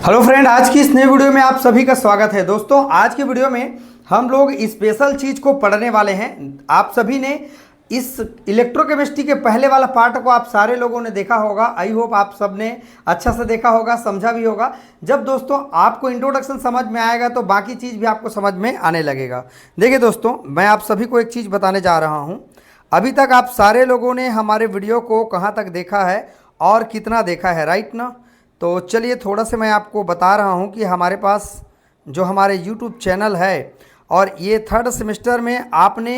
Hello friend, आज की इस नए वीडियो में आप सभी का स्वागत है। दोस्तों, आज की वीडियो में हम लोग स्पेशल चीज को पढ़ने वाले हैं। आप सभी ने इस इलेक्ट्रोकेमिस्ट्री के पहले वाला पार्ट को आप सारे लोगों ने देखा होगा। आई होप आप सब ने अच्छा से देखा होगा, समझा भी होगा। जब दोस्तों आपको इंट्रोडक्शन समझ में आएगा तो बाकी चीज़ भी आपको समझ में आने लगेगा। देखिए दोस्तों, मैं आप सभी को एक चीज़ बताने जा रहा हूँ। अभी तक आप सारे लोगों ने हमारे वीडियो को कहाँ तक देखा है और कितना देखा है, राइट ना? तो चलिए थोड़ा सा मैं आपको बता रहा हूँ कि हमारे पास जो हमारे YouTube चैनल है और ये थर्ड सेमेस्टर में आपने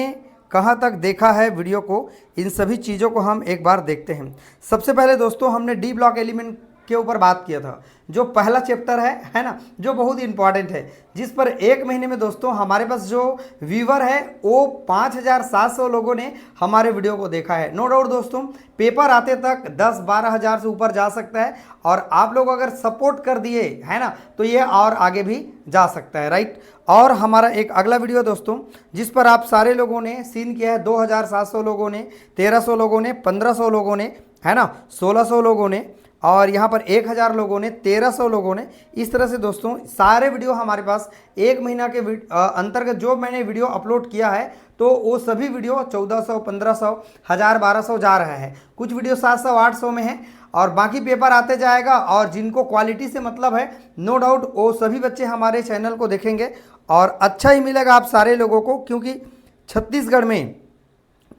कहाँ तक देखा है वीडियो को, इन सभी चीज़ों को हम एक बार देखते हैं। सबसे पहले दोस्तों हमने डी ब्लॉक एलिमेंट के ऊपर बात किया था, जो पहला चैप्टर है ना, जो बहुत इंपॉर्टेंट है, जिस पर एक महीने में दोस्तों हमारे पास जो व्यूवर है वो 5700 लोगों ने हमारे वीडियो को देखा है। नो डाउट दोस्तों, पेपर आते तक 10-12 हज़ार से ऊपर जा सकता है और आप लोग अगर सपोर्ट कर दिए है ना तो ये और आगे भी जा सकता है, राइट। और हमारा एक अगला वीडियो दोस्तों जिस पर आप सारे लोगों ने सीन किया है, 2700 लोगों ने, 1300 लोगों ने, 1500 लोगों ने, है ना, 1600 लोगों ने, और यहाँ पर 1000 लोगों ने, 1300 लोगों ने। इस तरह से दोस्तों सारे वीडियो हमारे पास एक महीना के अंतर्गत जो मैंने वीडियो अपलोड किया है तो वो सभी वीडियो 1400, 1500, 1000, 1200 जा रहा है। कुछ वीडियो 700, 800 में है और बाकी पेपर आते जाएगा। और जिनको क्वालिटी से मतलब है, नो डाउट वो सभी बच्चे हमारे चैनल को देखेंगे और अच्छा ही मिलेगा आप सारे लोगों को, क्योंकि छत्तीसगढ़ में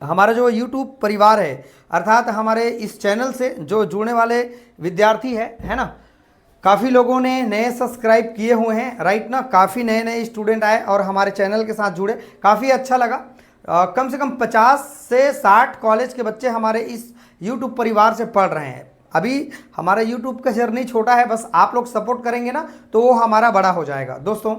हमारा जो YouTube परिवार है, अर्थात हमारे इस चैनल से जो जुड़ने वाले विद्यार्थी है ना, काफ़ी लोगों ने नए सब्सक्राइब किए हुए हैं, राइट ना। काफ़ी नए नए स्टूडेंट आए और हमारे चैनल के साथ जुड़े, काफ़ी अच्छा लगा। कम से कम 50 से 60 कॉलेज के बच्चे हमारे इस YouTube परिवार से पढ़ रहे हैं। अभी हमारा YouTube का जर्नी छोटा है, बस आप लोग सपोर्ट करेंगे ना तो वो हमारा बड़ा हो जाएगा। दोस्तों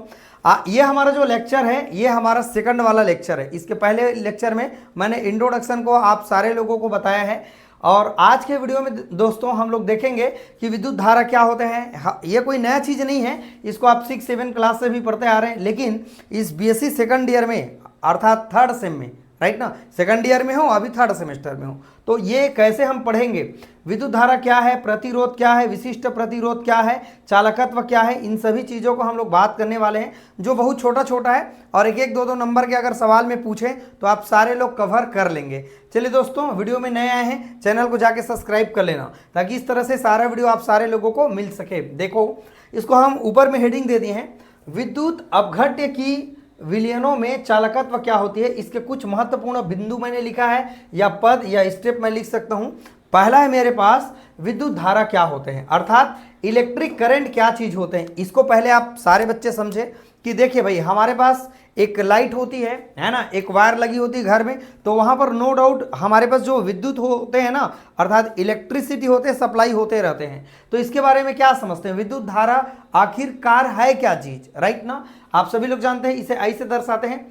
ये हमारा जो लेक्चर है ये हमारा सेकंड वाला लेक्चर है। इसके पहले लेक्चर में मैंने इंट्रोडक्शन को आप सारे लोगों को बताया है और आज के वीडियो में दोस्तों हम लोग देखेंगे कि विद्युत धारा क्या होते हैं। ये कोई नया चीज़ नहीं है, इसको आप 6-7 क्लास से भी पढ़ते आ रहे हैं, लेकिन इस BSc सेकंड ईयर में अर्थात थर्ड सेम में, राइट ना, सेकंड ईयर में हो, अभी थर्ड सेमेस्टर में हो, तो ये कैसे हम पढ़ेंगे, विद्युत धारा क्या है, प्रतिरोध क्या है, विशिष्ट प्रतिरोध क्या है, चालकत्व क्या है, इन सभी चीज़ों को हम लोग बात करने वाले हैं, जो बहुत छोटा छोटा है और एक एक दो नंबर के अगर सवाल में पूछें तो आप सारे लोग कवर कर लेंगे। चलिए दोस्तों, वीडियो में नए आए हैं चैनल को जाके सब्सक्राइब कर लेना, ताकि इस तरह से सारा वीडियो आप सारे लोगों को मिल सके। देखो, इसको हम ऊपर में हेडिंग दे दिए हैं, विद्युत अपघट्य की विलयनों में चालकत्व क्या होती है। इसके कुछ महत्वपूर्ण बिंदु मैंने लिखा है, या पद या स्टेप मैं लिख सकता हूं। पहला है मेरे पास विद्युत धारा क्या होते हैं, अर्थात इलेक्ट्रिक करंट क्या चीज होते हैं। इसको पहले आप सारे बच्चे समझे कि देखिए भाई, हमारे पास एक लाइट होती है ना, एक वायर लगी होती है घर में, तो वहां पर नो डाउट हमारे पास जो विद्युत होते हैं ना, अर्थात इलेक्ट्रिसिटी होते हैं, सप्लाई होते रहते हैं। तो इसके बारे में क्या समझते हैं, विद्युत धारा आखिरकार है क्या चीज, राइट ना। आप सभी लोग जानते हैं, इसे ऐसे दर्शाते हैं,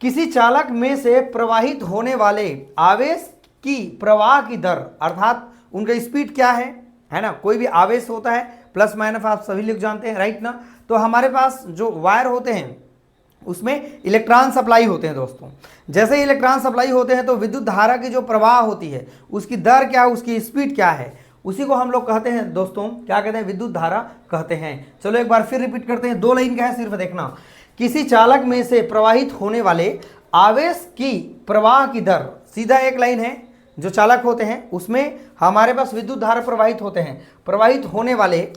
किसी चालक में से प्रवाहित होने वाले आवेश की प्रवाह की दर, अर्थात उनका स्पीड क्या है ना। कोई भी आवेश होता है प्लस माइनस, आप सभी लोग जानते हैं, राइट ना। तो हमारे पास जो वायर होते हैं उसमें इलेक्ट्रॉन सप्लाई होते हैं दोस्तों। जैसे ही इलेक्ट्रॉन सप्लाई होते हैं तो विद्युत धारा की जो प्रवाह होती है उसकी दर क्या है, उसकी स्पीड क्या है, उसी को हम लोग कहते हैं दोस्तों, क्या कहते हैं, विद्युत धारा कहते हैं। चलो एक बार फिर रिपीट करते हैं, 2 लाइन का है, सिर्फ देखना। किसी चालक में से प्रवाहित होने वाले आवेश की प्रवाह की दर, सीधा एक लाइन है, जो चालक होते हैं उसमें हमारे पास विद्युत धारा प्रवाहित होते हैं, प्रवाहित होने वाले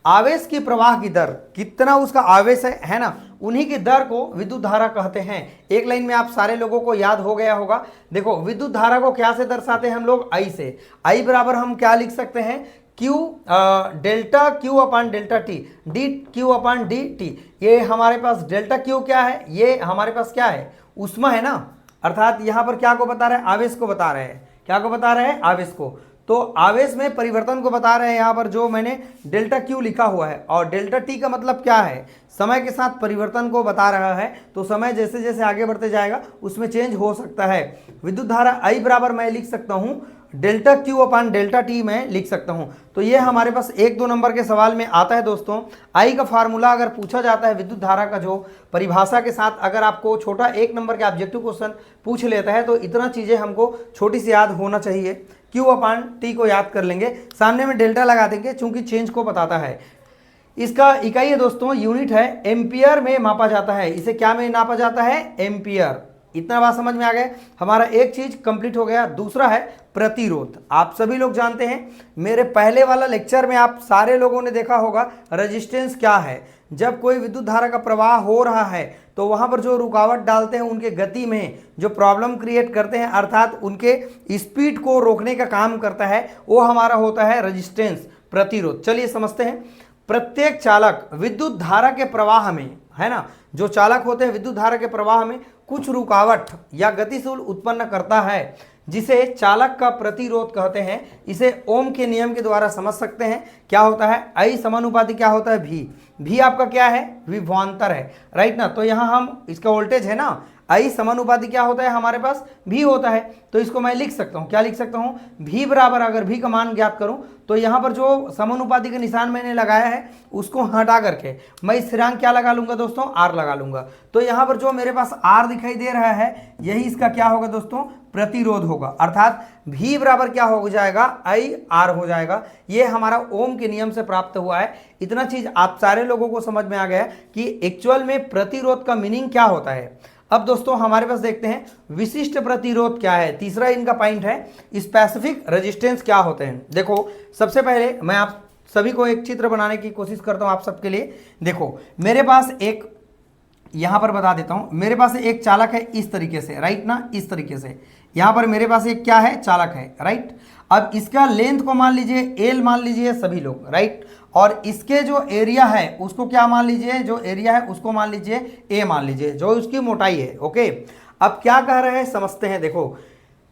आवेश की प्रवाह की दर, कितना उसका आवेश है ना, उन्हीं की दर को विद्युत धारा कहते हैं। एक लाइन में आप सारे लोगों को याद हो गया होगा। देखो, विद्युत धारा को क्या से दर्शाते हैं हम लोग, आई से। आई बराबर हम क्या लिख सकते हैं, Q डेल्टा Q अपान डेल्टा टी, डी Q अपान डी टी। ये हमारे पास डेल्टा Q क्या है, ये हमारे पास क्या है, ऊष्मा है ना, अर्थात यहाँ पर क्या को बता रहे हैं, आवेश को बता रहे हैं। क्या को बता रहे हैं, आवेश को। तो आवेश में परिवर्तन को बता रहे हैं यहाँ पर, जो मैंने डेल्टा Q लिखा हुआ है। और डेल्टा T का मतलब क्या है, समय के साथ परिवर्तन को बता रहा है। तो समय जैसे जैसे आगे बढ़ते जाएगा उसमें चेंज हो सकता है। विद्युत धारा I बराबर मैं लिख सकता हूँ डेल्टा Q अपान डेल्टा टी में लिख सकता हूं। तो ये हमारे पास 1-2 नंबर के सवाल में आता है दोस्तों। आई का फार्मूला अगर पूछा जाता है विद्युत धारा का जो परिभाषा के साथ, अगर आपको छोटा 1 नंबर के ऑब्जेक्टिव क्वेश्चन पूछ लेता है तो इतना चीज़ें हमको छोटी सी याद होना चाहिए। Q अपान टी को याद कर लेंगे, सामने में डेल्टा लगा देंगे चूंकि चेंज को बताता है। इसका इकाई है दोस्तों, यूनिट है, एम्पियर में मापा जाता है। इसे क्या में नापा जाता है? एम्पियर। इतना बात समझ में आ गया। हमारा एक चीज कंप्लीट हो गया। दूसरा है प्रतिरोध। आप सभी लोग जानते हैं, मेरे पहले वाला लेक्चर में आप सारे लोगों ने देखा होगा रेजिस्टेंस क्या है। जब कोई विद्युत धारा का प्रवाह हो रहा है तो वहां पर जो रुकावट डालते हैं, उनके गति में जो प्रॉब्लम क्रिएट करते हैं, अर्थात उनके स्पीड को रोकने का काम करता है, वो हमारा होता है रेजिस्टेंस, प्रतिरोध। चलिए समझते हैं। प्रत्येक चालक विद्युत धारा के प्रवाह में, है ना, जो चालक होते हैं विद्युत धारा के प्रवाह में कुछ रुकावट या गतिशूल उत्पन्न करता है, जिसे चालक का प्रतिरोध कहते हैं। इसे ओम के नियम के द्वारा समझ सकते हैं। क्या होता है? आई समानुपाती क्या होता है? भी आपका क्या है? विभवांतर है, राइट ना। तो यहां हम इसका वोल्टेज है ना, आई समानुपाती क्या होता है हमारे पास? भी होता है। तो इसको मैं लिख सकता हूं, क्या लिख सकता हूं? भी बराबर, अगर भी का मान ज्ञात करूं तो यहां पर जो समानुपाती का निशान मैंने लगाया है उसको हटा करके मैं स्थिरांक क्या लगा लूंगा दोस्तों? आर लगा लूंगा। तो यहां पर जो मेरे पास आर दिखाई दे रहा है, यही इसका क्या होगा दोस्तों? प्रतिरोध होगा। अर्थात भी बराबर क्या हो जाएगा? आई आर हो जाएगा। ये हमारा ओम के नियम से प्राप्त हुआ है। इतना चीज आप सारे लोगों को समझ में आ गया कि एक्चुअल में प्रतिरोध का मीनिंग क्या होता है। अब दोस्तों हमारे पास देखते हैं विशिष्ट प्रतिरोध क्या है। तीसरा इनका पॉइंट है स्पेसिफिक रेजिस्टेंस क्या होते हैं। देखो, सबसे पहले मैं आप सभी को एक चित्र बनाने की कोशिश करता हूं आप सबके लिए। देखो, मेरे पास एक, यहां पर बता देता हूं, मेरे पास एक चालक है इस तरीके से, राइट ना, इस तरीके से। यहां पर मेरे पास एक क्या है? चालक है, राइट। अब इसका लेंथ को मान लीजिए एल मान लीजिए सभी लोग, राइट। और इसके जो एरिया है उसको क्या मान लीजिए? जो एरिया है उसको मान लीजिए ए मान लीजिए, जो उसकी मोटाई है। ओके, अब क्या कह रहे हैं समझते हैं। देखो,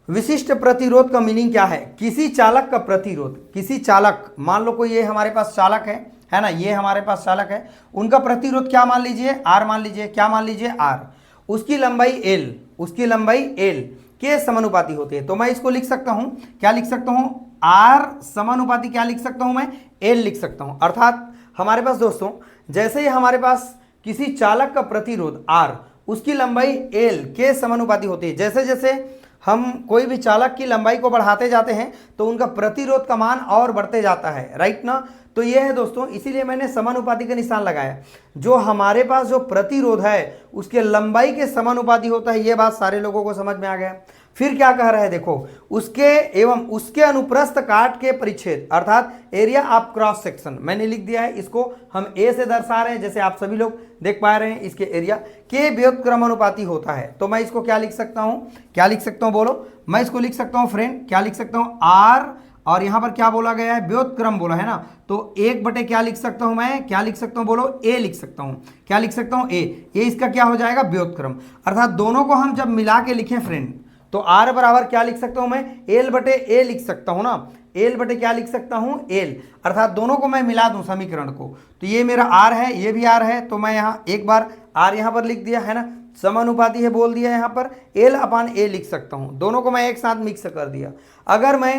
विशिष्ट प्रतिरोध का मीनिंग क्या है? किसी चालक का प्रतिरोध, किसी चालक, मान लो कोई ये हमारे पास चालक है ना, ये हमारे पास चालक है, उनका प्रतिरोध क्या मान लीजिए? आर मान लीजिए। क्या मान लीजिए? आर। उसकी लंबाई एल, उसकी लंबाई एल के समानुपाती होती है। तो मैं इसको लिख सकता हूं, क्या लिख सकता हूं? आर समानुपाती क्या लिख सकता हूं मैं? एल लिख सकता हूं। अर्थात हमारे पास दोस्तों, जैसे ही हमारे पास किसी चालक का प्रतिरोध आर, उसकी लंबाई एल के समानुपाती होती है। जैसे जैसे हम कोई भी चालक की लंबाई को बढ़ाते जाते हैं तो उनका प्रतिरोध का मान और बढ़ते जाता है, राइट ना। तो ये है दोस्तों, इसीलिए मैंने समानुपाती का निशान लगाया। जो हमारे पास जो प्रतिरोध है उसके लंबाई के समानुपाती होता है। ये बात सारे लोगों को समझ में आ गया। फिर क्या कह रहा है? देखो, उसके एवं उसके अनुप्रस्थ काट के परिच्छेद, अर्थात एरिया ऑफ क्रॉस सेक्शन मैंने लिख दिया है। इसको हम ए से दर्शा रहे हैं, जैसे आप सभी लोग देख पा रहे हैं। इसके एरिया के व्युत्क्रमानुपाती होता है। तो मैं इसको क्या लिख सकता हूं? क्या लिख सकता हूं बोलो? मैं इसको लिख सकता हूं फ्रेंड, क्या लिख सकता हूं? आर, और यहां पर क्या बोला गया है? व्युत्क्रम बोला है ना। तो एक बटे क्या लिख सकता हूं मैं? क्या लिख सकता हूं बोलो? ए लिख सकता हूं। क्या लिख सकता हूं? ए। ये इसका क्या हो जाएगा? व्युत्क्रम। अर्थात दोनों को हम जब मिला के लिखें फ्रेंड, तो आर बराबर क्या लिख सकता हूं मैं? एल बटे ए लिख सकता हूं ना। एल बटे क्या लिख सकता हूं? एल। अर्थात दोनों को मैं मिला दूं समीकरण को, तो ये मेरा आर है, ये भी आर है। तो मैं यहाँ एक बार आर यहाँ पर लिख दिया है ना, समानुपाती है बोल दिया यहाँ पर, एल अपान ए लिख सकता हूं। दोनों को मैं एक साथ मिक्स कर दिया। अगर मैं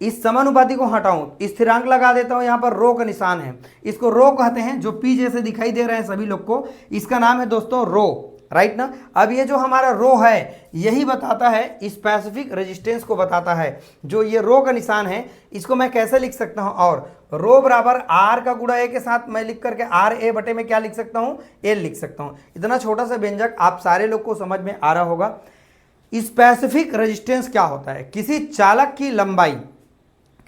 इस समानुपाती को हटाऊं, स्थिरांक लगा देता हूं, यहां पर रो का निशान है, इसको रो कहते हैं। जो पी जैसे दिखाई दे रहे हैं सभी लोग को, इसका नाम है दोस्तों रो, राइट ना। अब ये जो हमारा रो है यही बताता है स्पेसिफिक रेजिस्टेंस को बताता है। जो ये रो का निशान है इसको मैं कैसे लिख सकता हूं? और रो बराबर आर का गुणा ए के साथ मैं लिख करके आर ए बटे में क्या लिख सकता हूं? एल लिख सकता हूं। इतना छोटा सा व्यंजक आप सारे लोग को समझ में आ रहा होगा। स्पेसिफिक रेजिस्टेंस क्या होता है? किसी चालक की लंबाई,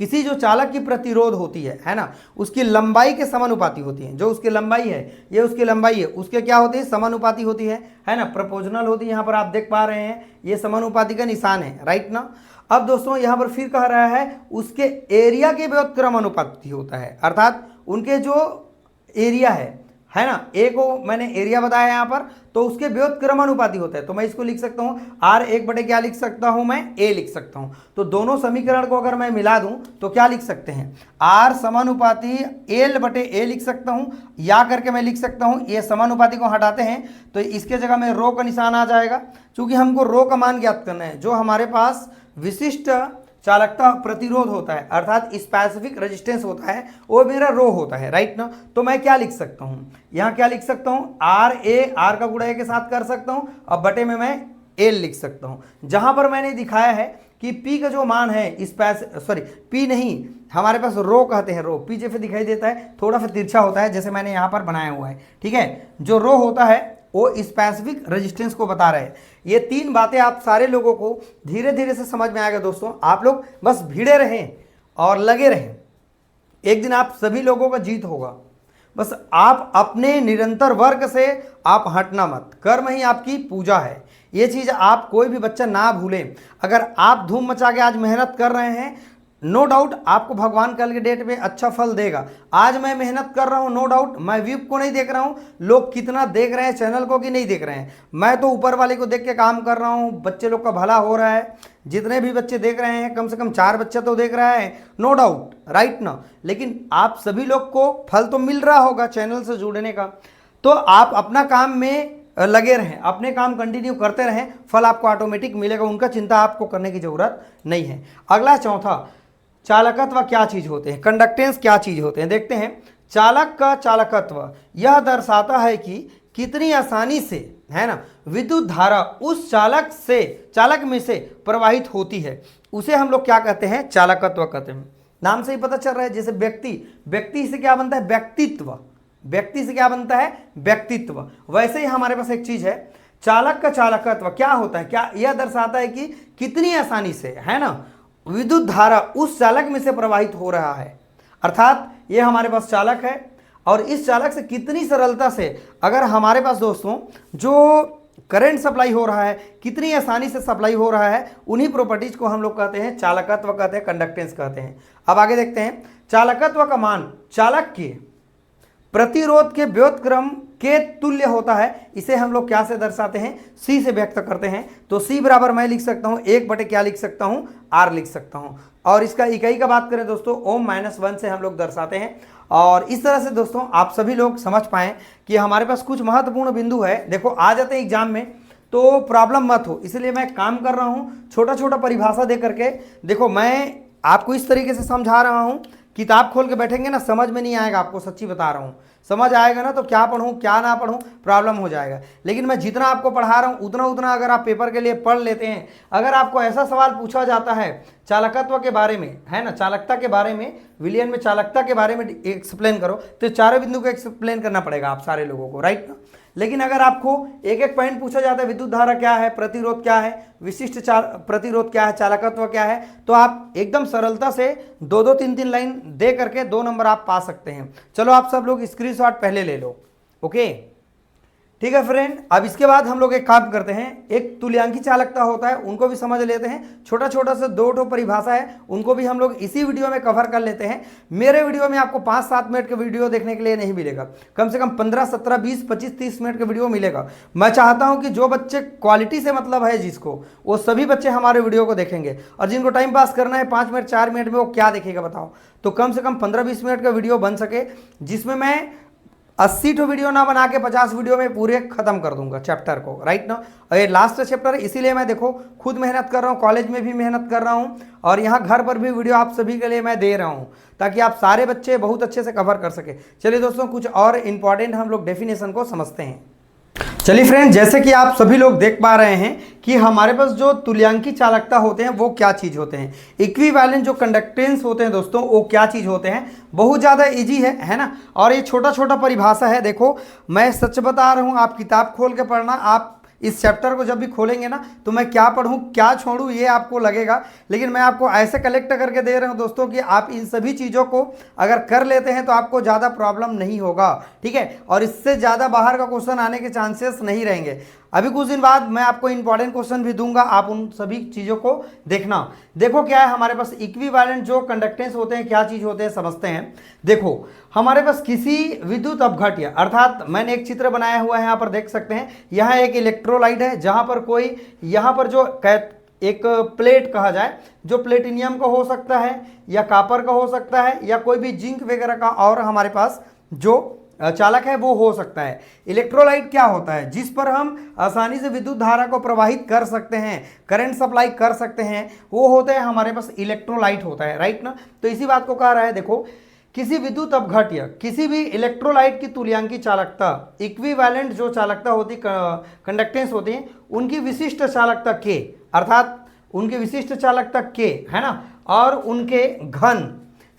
किसी जो चालक की प्रतिरोध होती है ना, उसकी लंबाई के समानुपाती होती है। जो उसकी लंबाई है, ये उसकी लंबाई है, उसके क्या होती है? समानुपाती होती है ना, प्रोपोर्शनल होती है। यहाँ पर आप देख पा रहे हैं ये समानुपाती का निशान है, राइट ना। अब दोस्तों यहाँ पर फिर कह रहा है उसके एरिया के व्युत्क्रमानुपाती होता है। अर्थात उनके जो एरिया है ना, ए को मैंने एरिया बताया यहाँ पर, तो उसके व्युत्क्रमानुपाती होता है। तो मैं इसको लिख सकता हूँ आर एक बटे क्या लिख सकता हूँ मैं? ए लिख सकता हूँ। तो दोनों समीकरण को अगर मैं मिला दूं तो क्या लिख सकते हैं? आर समानुपाती एल बटे ए लिख सकता हूँ, या करके मैं लिख सकता हूँ, ये समानुपाती को हटाते हैं तो इसके जगह में रो का निशान आ जाएगा। क्योंकि हमको रो का मान ज्ञात करना है। जो हमारे पास विशिष्ट चालकता प्रतिरोध होता है, अर्थात स्पेसिफिक रेजिस्टेंस होता है, वो मेरा रो होता है, राइट ना। तो मैं क्या लिख सकता हूँ? यहाँ क्या लिख सकता हूँ? आर ए, आर का गुणा ए के साथ कर सकता हूँ, अब बटे में मैं एल लिख सकता हूँ। जहां पर मैंने दिखाया है कि P का जो मान है सॉरी P नहीं, हमारे पास रो कहते हैं, रो P जैसे दिखाई देता है, थोड़ा सा तिरछा होता है जैसे मैंने यहाँ पर बनाया हुआ है, ठीक है। जो रो होता है वो स्पेसिफिक रेजिस्टेंस को बता रहे हैं। ये तीन बातें आप सारे लोगों को धीरे धीरे से समझ में आएगा दोस्तों। आप लोग बस भिड़े रहें और लगे रहें, एक दिन आप सभी लोगों का जीत होगा। बस आप अपने निरंतर वर्क से आप हटना मत, कर्म ही आपकी पूजा है। ये चीज़ आप कोई भी बच्चा ना भूलें। अगर आप धूम मचा के आज मेहनत कर रहे हैं, नो डाउट आपको भगवान कल के डेट में अच्छा फल देगा। आज मैं मेहनत कर रहा हूँ, नो डाउट मैं व्यू को नहीं देख रहा हूँ लोग कितना देख रहे हैं चैनल को कि नहीं देख रहे हैं, मैं तो ऊपर वाले को देख के काम कर रहा हूँ, बच्चे लोग का भला हो रहा है। जितने भी बच्चे देख रहे हैं कम से कम 4 बच्चे तो देख रहा है, नो डाउट, राइट ना। लेकिन आप सभी लोग को फल तो मिल रहा होगा चैनल से जुड़ने का, तो आप अपना काम में लगे रहें, अपने काम कंटिन्यू करते रहें, फल आपको ऑटोमेटिक मिलेगा, उनका चिंता आपको करने की ज़रूरत नहीं है। अगला चौथा, चालकत्व क्या चीज़ होते हैं, कंडक्टेंस क्या चीज़ होते हैं, देखते हैं। चालक का चालकत्व यह दर्शाता है कि कितनी आसानी से, है ना, विद्युत धारा उस चालक में से प्रवाहित होती है, उसे हम लोग क्या कहते हैं, चालकत्व कहते हैं। नाम से ही पता चल रहा है, जैसे व्यक्ति से क्या बनता है, व्यक्तित्व, व्यक्ति से क्या बनता है, व्यक्तित्व। वैसे ही हमारे पास एक चीज़ है, चालक का चालकत्व क्या होता है, क्या यह दर्शाता है कि कितनी आसानी से, है ना, विद्युत धारा उस चालक में से प्रवाहित हो रहा है। अर्थात ये हमारे पास चालक है और इस चालक से कितनी सरलता से अगर हमारे पास दोस्तों जो करंट सप्लाई हो रहा है, कितनी आसानी से सप्लाई हो रहा है, उन्हीं प्रॉपर्टीज को हम लोग कहते हैं चालकत्व कहते हैं, कंडक्टेंस कहते हैं। अब आगे देखते हैं, चालकत्व का मान चालक के प्रतिरोध के व्युत्क्रम के तुल्य होता है। इसे हम लोग क्या से दर्शाते हैं, C से व्यक्त करते हैं। तो C बराबर मैं लिख सकता हूँ 1 बटे क्या लिख सकता हूँ, R लिख सकता हूँ। और इसका इकाई का बात करें दोस्तों, ओम-1 से हम लोग दर्शाते हैं। और इस तरह से दोस्तों आप सभी लोग समझ पाएँ कि हमारे पास कुछ महत्वपूर्ण बिंदु है। देखो आ जाते हैं एग्जाम में तो प्रॉब्लम मत हो, इसलिए मैं काम कर रहा हूँ छोटा छोटा परिभाषा दे करके। देखो मैं आपको इस तरीके से समझा रहा हूँ, किताब खोल के बैठेंगे ना समझ में नहीं आएगा आपको, सच्ची बता रहा हूँ। समझ आएगा ना तो क्या पढ़ूं क्या ना पढ़ूं प्रॉब्लम हो जाएगा। लेकिन मैं जितना आपको पढ़ा रहा हूं उतना अगर आप पेपर के लिए पढ़ लेते हैं, अगर आपको ऐसा सवाल पूछा जाता है चालकत्व के बारे में, है ना, चालकता के बारे में, विलियन में चालकता के बारे में एक्सप्लेन करो, तो चारों बिंदु को एक्सप्लेन करना पड़ेगा आप सारे लोगों को, राइट ना। लेकिन अगर आपको एक एक पॉइंट पूछा जाता है, विद्युत धारा क्या है, प्रतिरोध क्या है, विशिष्ट प्रतिरोध क्या है, चालकत्व क्या है, तो आप एकदम सरलता से 2-2 3-3 लाइन दे करके 2 नंबर आप पा सकते हैं। चलो आप सब लोग स्क्रीनशॉट पहले ले लो, ओके, ठीक है फ्रेंड। अब इसके बाद हम लोग एक काम करते हैं, एक तुल्यांकी चालकता होता है उनको भी समझ लेते हैं। छोटा छोटा से 2 परिभाषा है, उनको भी हम लोग इसी वीडियो में कवर कर लेते हैं। मेरे वीडियो में आपको 5-7 मिनट का वीडियो देखने के लिए नहीं मिलेगा, कम से कम 15, 17, 20, 25, 30 मिनट का वीडियो मिलेगा। मैं चाहता हूं कि जो बच्चे क्वालिटी से मतलब है जिसको, वो सभी बच्चे हमारे वीडियो को देखेंगे। और जिनको टाइम पास करना है 5 मिनट 4 मिनट में, वो क्या देखेगा बताओ। तो कम से कम 15-20 मिनट का वीडियो बन सके, जिसमें मैं 80 वीडियो ना बना के 50 वीडियो में पूरे खत्म कर दूंगा चैप्टर को, राइट ना। और ये लास्ट चैप्टर है, इसीलिए मैं देखो खुद मेहनत कर रहा हूँ, कॉलेज में भी मेहनत कर रहा हूँ और यहाँ घर पर भी वीडियो आप सभी के लिए मैं दे रहा हूँ, ताकि आप सारे बच्चे बहुत अच्छे से कवर कर सके। चलिए दोस्तों कुछ और इंपॉर्टेंट हम लोग डेफिनेशन को समझते हैं। चलिए फ्रेंड, जैसे कि आप सभी लोग देख पा रहे हैं कि हमारे पास जो तुल्यांकी चालकता होते हैं वो क्या चीज़ होते हैं, इक्विवेलेंट जो कंडक्टेंस होते हैं दोस्तों वो क्या चीज़ होते हैं। बहुत ज़्यादा इजी है ना। और ये छोटा छोटा परिभाषा है। देखो मैं सच बता रहा हूँ, आप किताब खोल के पढ़ना, आप इस चैप्टर को जब भी खोलेंगे ना तो मैं क्या पढ़ूं क्या छोड़ूं ये आपको लगेगा, लेकिन मैं आपको ऐसे कलेक्ट करके दे रहा हूं दोस्तों कि आप इन सभी चीज़ों को अगर कर लेते हैं तो आपको ज़्यादा प्रॉब्लम नहीं होगा, ठीक है। और इससे ज़्यादा बाहर का क्वेश्चन आने के चांसेस नहीं रहेंगे। अभी कुछ दिन बाद मैं आपको इंपॉर्टेंट क्वेश्चन भी दूंगा, आप उन सभी चीज़ों को देखना। देखो क्या है हमारे पास इक्विवेलेंट जो कंडक्टेंस होते हैं क्या चीज़ होते हैं समझते हैं। देखो हमारे पास किसी विद्युत अपघट्य, अर्थात मैंने एक चित्र बनाया हुआ है यहाँ पर देख सकते हैं, यहाँ एक इलेक्ट्रोलाइट है जहाँ पर कोई, यहाँ पर जो एक प्लेट कहा जाए, जो प्लेटिनियम का हो सकता है या कापर का हो सकता है या कोई भी जिंक वगैरह का, और हमारे पास जो चालक है वो हो सकता है। इलेक्ट्रोलाइट क्या होता है, जिस पर हम आसानी से विद्युत धारा को प्रवाहित कर सकते हैं, करंट सप्लाई कर सकते हैं, वो होता है हमारे पास इलेक्ट्रोलाइट होता है, राइट ना। तो इसी बात को कह रहा है। देखो किसी विद्युत अपघट्य, किसी भी इलेक्ट्रोलाइट की तुल्यांकी चालकता, इक्विवेलेंट जो चालकता होती, कंडक्टेंस होती है, उनकी विशिष्ट चालकता के, अर्थात उनके विशिष्ट चालकता के, है ना, और उनके घन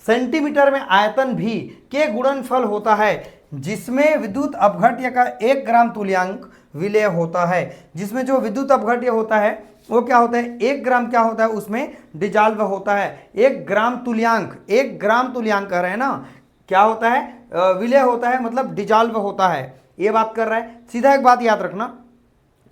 सेंटीमीटर में आयतन भी के गुणनफल होता है, जिसमें विद्युत अपघट्य का 1 ग्राम तुल्यांक विलेय होता है। जिसमें जो विद्युत अपघट्य होता है वो क्या होता है, 1 ग्राम क्या होता है, उसमें डिजॉल्व होता है। 1 ग्राम तुल्यांक, 1 ग्राम तुल्यांक कह रहे हैं ना, क्या होता है, विलेय होता है, मतलब डिजॉल्व होता है, ये बात कर रहा है। सीधा एक बात याद रखना,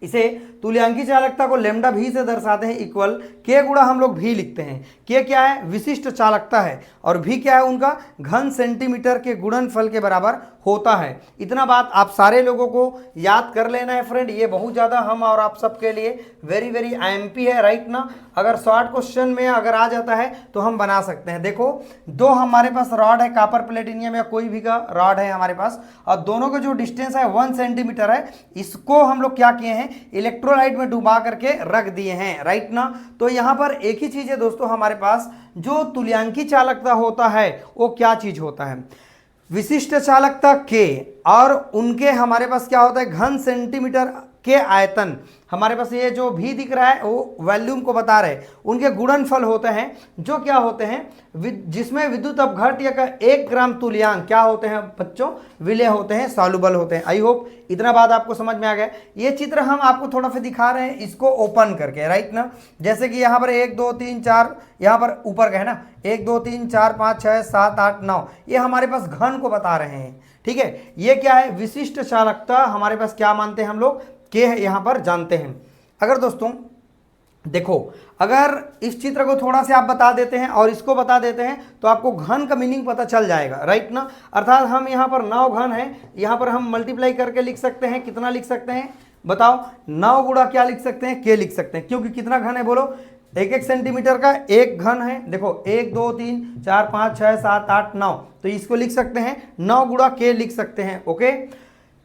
इसे तुल्यांकी चालकता को लेमडा भी से दर्शाते हैं, इक्वल के गुणा हम लोग भी लिखते हैं। के क्या है, विशिष्ट चालकता है, और भी क्या है, उनका घन सेंटीमीटर के गुणनफल के बराबर होता है। इतना बात आप सारे लोगों को याद कर लेना है फ्रेंड, ये बहुत ज़्यादा हम और आप सबके लिए वेरी वेरी आईएमपी है, राइट ना। अगर शॉर्ट क्वेश्चन में अगर आ जाता है तो हम बना सकते हैं। देखो, दो हमारे पास रॉड है, कॉपर प्लेटिनियम या कोई भी का रॉड है हमारे पास, और दोनों का जो डिस्टेंस है 1 सेंटीमीटर है। इसको हम लोग क्या किए हैं, इलेक्ट्रोलाइट में डुबा करके रख दिए हैं, राइट ना। तो यहाँ पर एक ही चीज़ है दोस्तों, हमारे पास जो तुल्यांकी चालकता होता है वो क्या चीज़ होता है, विशिष्ट चालकता के, और उनके हमारे पास क्या होता है, घन सेंटीमीटर के आयतन। हमारे पास ये जो भी दिख रहा है वो वॉल्यूम को बता रहे हैं, उनके गुणनफल होते हैं, जो क्या होते हैं, जिसमें विद्युत अपघट्य का 1 ग्राम तुल्यांक क्या होते हैं बच्चों, विलेय होते हैं, सॉल्युबल होते हैं। आई होप इतना बात आपको समझ में आ गया। ये चित्र हम आपको थोड़ा सा दिखा रहे हैं, इसको ओपन करके, राइट ना। जैसे कि यहाँ पर 1 2 3 4, यहाँ पर ऊपर का है ना, 1 2 3 4 5 6 7 8 9, ये हमारे पास घन को बता रहे हैं, ठीक है। ये क्या है, विशिष्ट चालकता हमारे पास क्या मानते हैं हम लोग, के यहाँ पर जानते हैं। अगर दोस्तों देखो, अगर इस चित्र को थोड़ा से आप बता देते हैं और इसको बता देते हैं तो आपको घन का मीनिंग पता चल जाएगा, राइट ना। अर्थात हम यहाँ पर 9 घन है, यहाँ पर हम मल्टीप्लाई करके लिख सकते हैं, कितना लिख सकते हैं बताओ, 9 गुणा क्या लिख सकते हैं, के लिख सकते हैं, क्योंकि कितना घन है बोलो, 1 सेंटीमीटर का 1 घन है। देखो 1 2 3 4 5 6 7 8 9, तो इसको लिख सकते हैं 9 गुणा के लिख सकते हैं, ओके।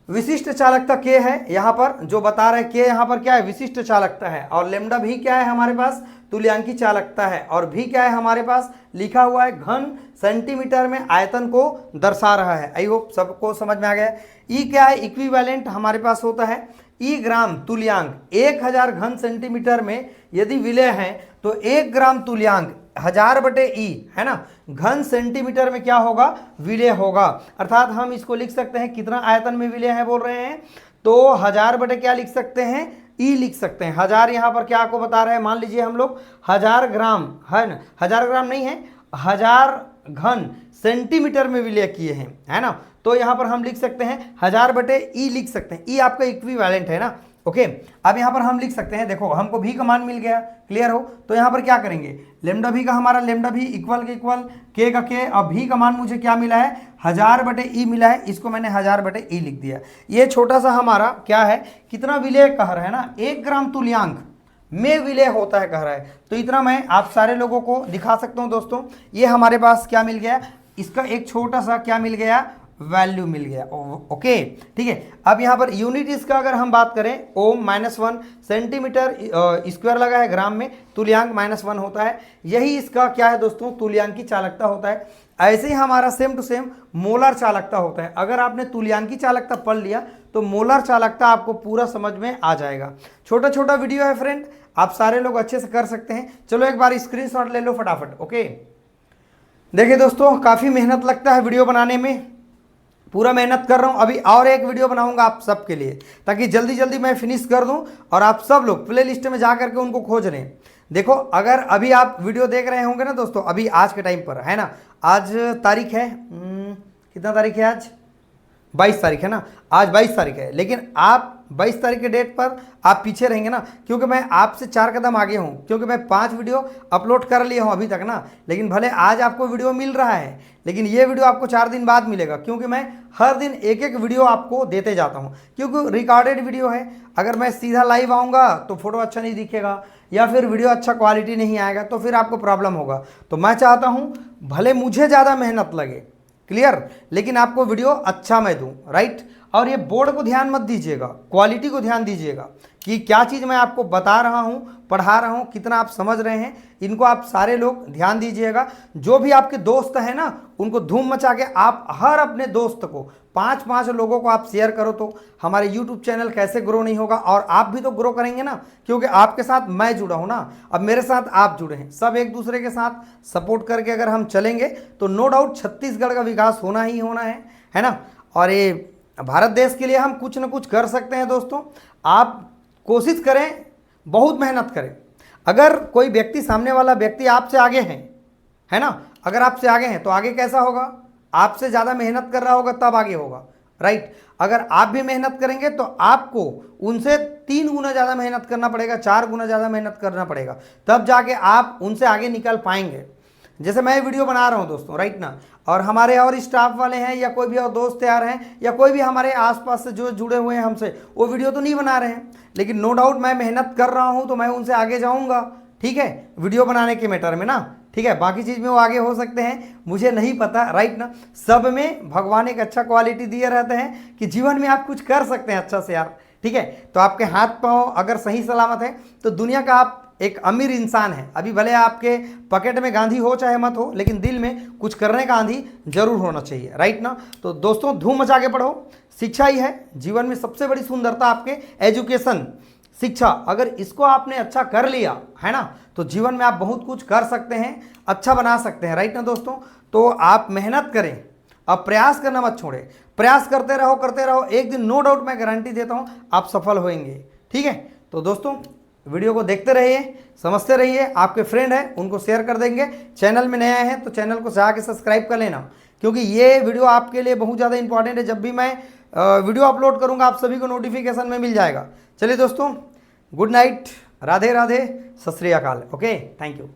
विशिष्ट चालकता के है यहाँ पर, जो बता रहे के यहाँ पर क्या है, विशिष्ट चालकता है, और लेमडा भी क्या है हमारे पास, तुल्यांकी चालकता है, और भी क्या है हमारे पास लिखा हुआ है, घन सेंटीमीटर में आयतन को दर्शा रहा है। आई होप सबको समझ में आ गया। ई क्या है, इक्विवेलेंट हमारे पास होता है, ई ग्राम तुल्यांक 1000 घन सेंटीमीटर में यदि विलेय है तो 1 ग्राम तुल्यांक 1000 बटे ई, है ना, घन सेंटीमीटर में क्या होगा, विलेय होगा। अर्थात हम इसको लिख सकते हैं, कितना आयतन में विलेय है बोल रहे हैं, तो 1000 बटे क्या लिख सकते हैं, ई लिख सकते हैं। 1000 यहाँ पर क्या आपको बता रहे हैं, मान लीजिए हम लोग 1000 ग्राम, है ना, 1000 ग्राम नहीं है, 1000 घन सेंटीमीटर में विलेय किए हैं, है ना। तो यहाँ पर हम लिख सकते हैं 1000 बटे ई लिख सकते हैं, ई आपका इक्विवेलेंट है ना, ओके। अब यहाँ पर हम लिख सकते हैं, देखो हमको भी का मान मिल गया, क्लियर हो। तो यहाँ पर क्या करेंगे, लेमडा भी का हमारा लेमडा भी इक्वल के इक्वल, के का के, अब भी का मान मुझे क्या मिला है, 1000 बटे ई मिला है, इसको मैंने 1000 बटे ई लिख दिया। ये छोटा सा हमारा क्या है, कितना विलेय कह रहा है ना, 1 ग्राम तुल्यांक में विलेय होता है कह रहा है। तो इतना मैं आप सारे लोगों को दिखा सकता हूँ दोस्तों। ये हमारे पास क्या मिल गया, इसका एक छोटा सा क्या मिल गया, वैल्यू मिल गया, ओके, ठीक है। अब यहाँ पर यूनिट इसका अगर हम बात करें, ओम -1 सेंटीमीटर स्क्वायर लगा है ग्राम में, तुल्यांक -1 होता है। यही इसका क्या है दोस्तों, तुल्यांकी चालकता होता है। ऐसे ही हमारा सेम टू सेम मोलर चालकता होता है। अगर आपने तुल्यांकी चालकता पढ़ लिया तो मोलर चालकता आपको पूरा समझ में आ जाएगा। छोटा छोटा वीडियो है फ्रेंड, आप सारे लोग अच्छे से कर सकते हैं। चलो एक बार स्क्रीनशॉट ले लो फटाफट, ओके। देखिए दोस्तों, काफ़ी मेहनत लगता है वीडियो बनाने में, पूरा मेहनत कर रहा हूँ। अभी और एक वीडियो बनाऊंगा आप सबके लिए, ताकि जल्दी जल्दी मैं फिनिश कर दूं और आप सब लोग प्ले लिस्ट में जा करके उनको खोज लें। देखो, अगर अभी आप वीडियो देख रहे होंगे ना दोस्तों, अभी आज के टाइम पर, है ना, आज तारीख है कितना तारीख है, आज 22 तारीख है ना, आज 22 तारीख है। लेकिन आप 22 तारीख के डेट पर आप पीछे रहेंगे ना, क्योंकि मैं आपसे 4 कदम आगे हूँ, क्योंकि मैं 5 वीडियो अपलोड कर लिया हूँ अभी तक ना। लेकिन भले आज आपको वीडियो मिल रहा है, लेकिन ये वीडियो आपको 4 दिन बाद मिलेगा, क्योंकि मैं हर दिन एक एक वीडियो आपको देते जाता हूँ, क्योंकि रिकॉर्डेड वीडियो है। अगर मैं सीधा लाइव आऊँगा तो फोटो अच्छा नहीं दिखेगा, या फिर वीडियो अच्छा क्वालिटी नहीं आएगा, तो फिर आपको प्रॉब्लम होगा। तो मैं चाहता हूँ भले मुझे ज़्यादा मेहनत लगे, क्लियर, लेकिन आपको वीडियो अच्छा मैं दूं, राइट। और ये बोर्ड को ध्यान मत दीजिएगा, क्वालिटी को ध्यान दीजिएगा कि क्या चीज़ मैं आपको बता रहा हूँ, पढ़ा रहा हूँ, कितना आप समझ रहे हैं, इनको आप सारे लोग ध्यान दीजिएगा। जो भी आपके दोस्त हैं ना, उनको धूम मचा के आप हर अपने दोस्त को 5-5 लोगों को आप शेयर करो, तो हमारे YouTube चैनल कैसे ग्रो नहीं होगा। और आप भी तो ग्रो करेंगे ना, क्योंकि आपके साथ मैं जुड़ा हूँ ना, अब मेरे साथ आप जुड़े हैं। सब एक दूसरे के साथ सपोर्ट करके अगर हम चलेंगे तो नो डाउट छत्तीसगढ़ का विकास होना ही होना है ना। और ये भारत देश के लिए हम कुछ न कुछ कर सकते हैं दोस्तों। आप कोशिश करें, बहुत मेहनत करें। अगर कोई व्यक्ति, सामने वाला व्यक्ति आपसे आगे है ना, अगर आपसे आगे हैं तो आगे कैसा होगा, आपसे ज़्यादा मेहनत कर रहा होगा तब आगे होगा, राइट। अगर आप भी मेहनत करेंगे तो आपको उनसे 3 गुना ज़्यादा मेहनत करना पड़ेगा, 4 गुना ज़्यादा मेहनत करना पड़ेगा, तब जाके आप उनसे आगे निकल पाएंगे। जैसे मैं वीडियो बना रहा हूँ दोस्तों, राइट ना, और हमारे और स्टाफ वाले हैं या कोई भी और दोस्त यार हैं या कोई भी हमारे आसपास से जो जुड़े हुए हैं हमसे, वो वीडियो तो नहीं बना रहे हैं, लेकिन नो डाउट मैं मेहनत कर रहा हूँ तो मैं उनसे आगे जाऊँगा, ठीक है, वीडियो बनाने के मैटर में ना, ठीक है। बाकी चीज़ में वो आगे हो सकते हैं, मुझे नहीं पता, राइट ना। सब में भगवान एक अच्छा क्वालिटी दिए रहते हैं कि जीवन में आप कुछ कर सकते हैं अच्छा से यार, ठीक है। तो आपके हाथ पाँव अगर सही सलामत है तो दुनिया का आप एक अमीर इंसान है। अभी भले आपके पॉकेट में गांधी हो चाहे मत हो, लेकिन दिल में कुछ करने का आंधी जरूर होना चाहिए, राइट ना। तो दोस्तों धूम मचा के पढ़ो, शिक्षा ही है जीवन में सबसे बड़ी सुंदरता, आपके एजुकेशन, शिक्षा। अगर इसको आपने अच्छा कर लिया है ना, तो जीवन में आप बहुत कुछ कर सकते हैं, अच्छा बना सकते हैं, राइट ना दोस्तों। तो आप मेहनत करें, अब प्रयास करना मत छोड़ें, प्रयास करते रहो, एक दिन नो डाउट मैं गारंटी देता हूँ आप सफल होंगे, ठीक है। तो दोस्तों वीडियो को देखते रहिए, समझते रहिए, आपके फ्रेंड हैं उनको शेयर कर देंगे। चैनल में नया है तो चैनल को जाके सब्सक्राइब कर लेना, क्योंकि ये वीडियो आपके लिए बहुत ज़्यादा इंपॉर्टेंट है। जब भी मैं वीडियो अपलोड करूँगा आप सभी को नोटिफिकेशन में मिल जाएगा। चलिए दोस्तों, गुड नाइट, राधे राधे, सत श्री अकाल, ओके, थैंक यू।